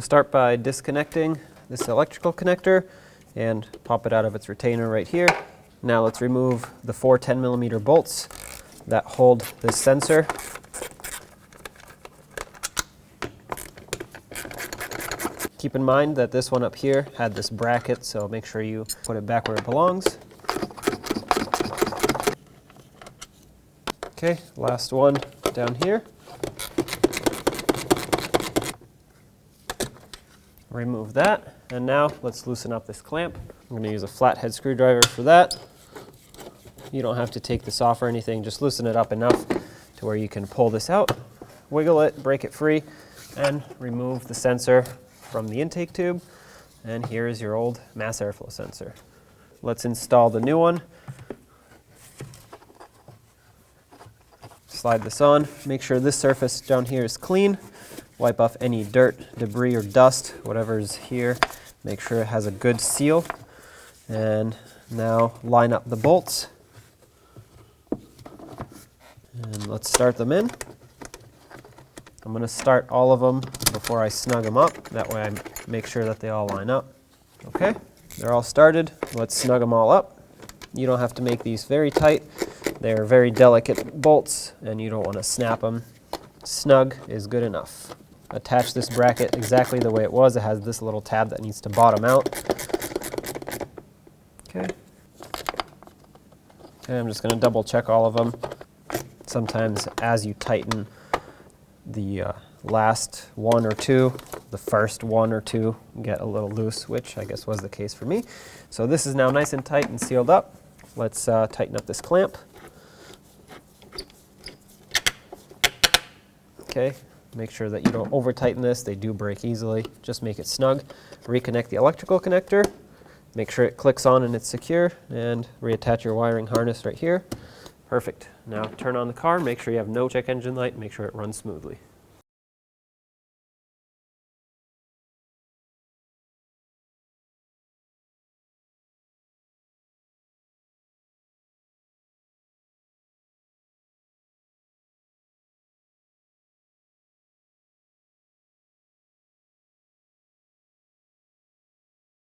start by disconnecting this electrical connector and pop it out of its retainer right here. Now let's remove the 4 10mm bolts that hold this sensor. Keep in mind that this one up here had this bracket, so make sure you put it back where it belongs. Okay, last one down here. Remove that, and now let's loosen up this clamp. I'm going to use a flathead screwdriver for that. You don't have to take this off or anything, just loosen it up enough to where you can pull this out, wiggle it, break it free, and remove the sensor from the intake tube. And here is your old mass airflow sensor. Let's install the new one. Slide this on, make sure this surface down here is clean. Wipe off any dirt, debris, or dust, whatever is here. Make sure it has a good seal. And now line up the bolts. And let's start them in. I'm going to start all of them before I snug them up. That way I make sure that they all line up. Okay, they're all started. Let's snug them all up. You don't have to make these very tight. They're very delicate bolts and you don't want to snap them. Snug is good enough. Attach this bracket exactly the way it was. It has this little tab that needs to bottom out. Okay. And I'm just going to double check all of them. Sometimes as you tighten the last one or two, the first one or two get a little loose, which I guess was the case for me. So this is now nice and tight and sealed up. Let's tighten up this clamp. Okay, make sure that you don't over tighten this. They do break easily. Just make it snug. Reconnect the electrical connector. Make sure it clicks on and it's secure, and reattach your wiring harness right here. Perfect. Now turn on the car, make sure you have no check engine light, make sure it runs smoothly.